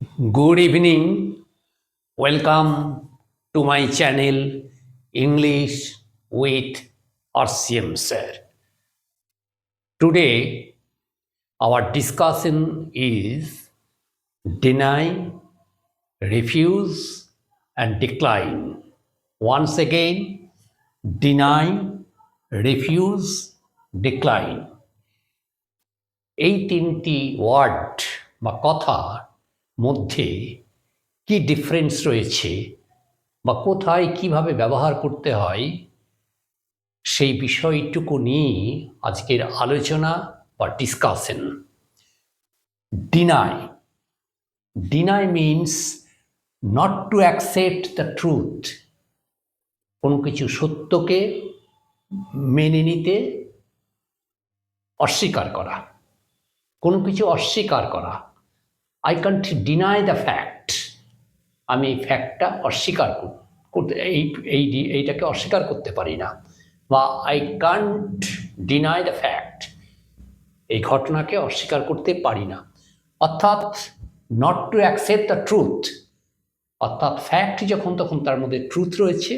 Good evening. Welcome to my channel English with RCM sir. Today our discussion is deny, refuse and decline. Once again, deny, refuse, decline. এই তিনটি word বা কথার মধ্যে কি difference রয়েছে বা কোথায় কিভাবে ব্যবহার করতে হয় সেই বিষয়টুকু নিয়ে আজকের আলোচনা বা discussion. Deny deny means not to accept the truth, কোনো কিছু সত্যকে মেনে নিতে অস্বীকার করা, কোনো কিছু অস্বীকার করা। I can't deny the fact, আমি এই ফ্যাক্টটা অস্বীকার করতে এইটাকে অস্বীকার করতে পারি না, বা I can't deny the fact, এই ঘটনাকে অস্বীকার করতে পারি না। অর্থাৎ not to accept the truth, অর্থাৎ ফ্যাক্ট যখন তখন তার মধ্যে ট্রুথ রয়েছে,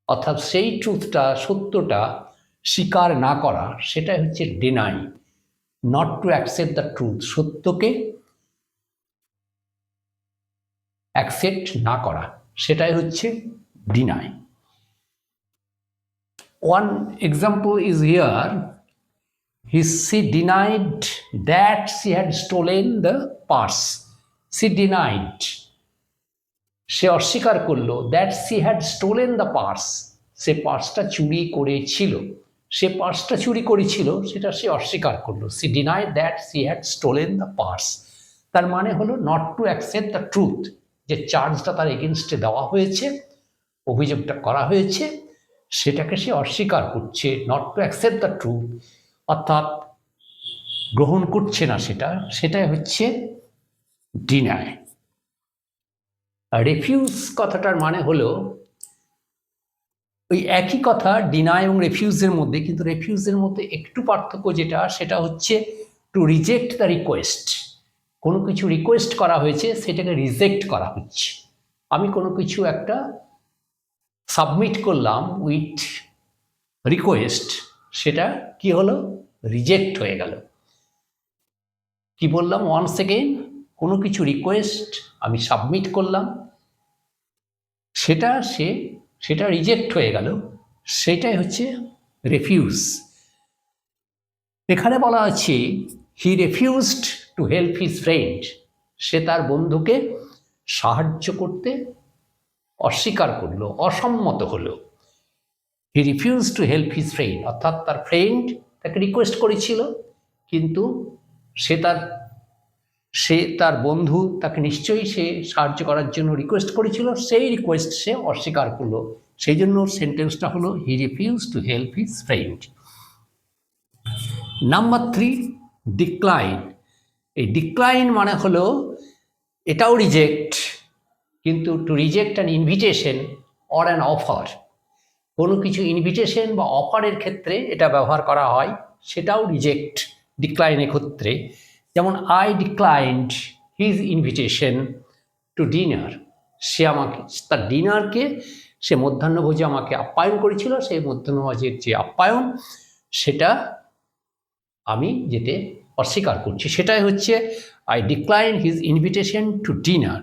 অর্থাৎ সেই ট্রুথটা সত্যটা স্বীকার না করা, সেটাই হচ্ছে deny. Not to accept the truth, সত্যকে অ্যাকসেপ্ট না করা, সেটাই হচ্ছে deny. One example is here. She denied that she had stolen the purse. She denied, সে অস্বীকার করলো that she had stolen the purse, সে পার্সটা চুরি করেছিল, সে পার্সটা চুরি করেছিল সেটা সে অস্বীকার করলো। She denied that she had stolen the purse, তার মানে হলো not to accept the truth, যে চার্জটা তার এগেনস্টে দেওয়া হয়েছে, অভিযোগটা করা হয়েছে, সেটাকে সে অস্বীকার করছে। Not to accept the truth অর্থাৎ গ্রহণ করছে না সেটা, সেটাই হচ্ছে ডিনাই। রেফিউজ কথাটার মানে হলো ওই একই কথা, ডিনাই এবং রেফিউজের মধ্যে, কিন্তু রেফিউজের মধ্যে একটু পার্থক্য যেটা, সেটা হচ্ছে টু রিজেক্ট দ্য রিকোয়েস্ট। কোনো কিছু রিকোয়েস্ট করা হয়েছে সেটাকে রিজেক্ট করা হচ্ছে। আমি কোনো কিছু একটা সাবমিট করলাম উইথ রিকোয়েস্ট, সেটা কি হলো, রিজেক্ট হয়ে গেল। কি বললাম ওয়ান্স এগেইন, কোনো কিছু রিকোয়েস্ট আমি সাবমিট করলাম, সেটা রিজেক্ট হয়ে গেল, সেটাই হচ্ছে রেফিউজ। এখানে বলা আছে হি রেফিউজড টু হেল্প হিজ ফ্রেন্ড, সে তার বন্ধুকে সাহায্য করতে অস্বীকার করলো, অসম্মত হলো। হি refuse to help his friend অর্থাৎ তার ফ্রেন্ড তাকে রিকোয়েস্ট করেছিল, কিন্তু সে তার বন্ধু তাকে নিশ্চয়ই সে সাহায্য করার জন্য রিকোয়েস্ট করেছিল, সেই রিকোয়েস্ট সে অস্বীকার করলো, সেই জন্য সেন্টেন্সটা হলো হি refuse to help his friend. Number 3, decline. এই ডিক্লাইন মানে হলো এটাও রিজেক্ট, কিন্তু two reject an invitation or an offer, কোনো কিছু ইনভিটেশন বা অফারের ক্ষেত্রে এটা ব্যবহার করা হয়, সেটাও রিজেক্ট ডিক্লাইনের ক্ষেত্রে। যেমন I declined his invitation to dinner, সে আমাকে তার ডিনারকে, সে মধ্যাহ্নভোজে আমাকে আপ্যায়ন করেছিল, সেই মধ্যাহ্নভোজের যে আপ্যায়ন সেটা আমি যেতে অস্বীকার করছি, সেটাই হচ্ছে I decline his invitation to dinner.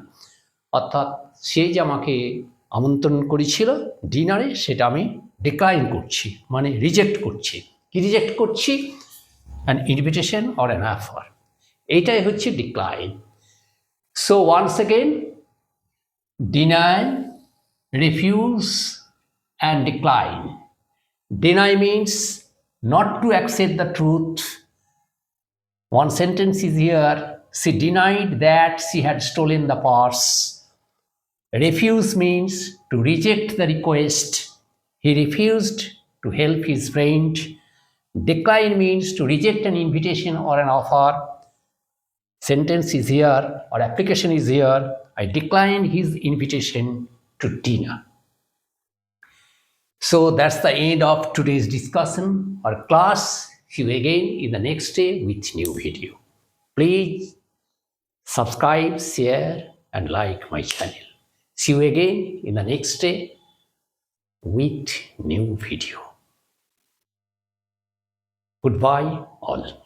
অর্থাৎ সে যে আমাকে আমন্ত্রণ করেছিল ডিনারে, সেটা আমি ডিক্লাইন করছি, মানে রিজেক্ট করছি। কি রিজেক্ট করছি? An invitation or an offer, এইটাই হচ্ছে decline. So once again, deny, refuse and decline. Deny means not to accept the truth. One sentence is here, she denied that she had stolen the purse. Refuse means to reject the request, he refused to help his friend. Decline means to reject an invitation or an offer. Sentence is here or application is here, I declined his invitation to dinner. So that's the end of today's discussion or class. See you again in the next day with new video. Please Subscribe, share, and like my channel. See you again in the next day with new video. Goodbye, all.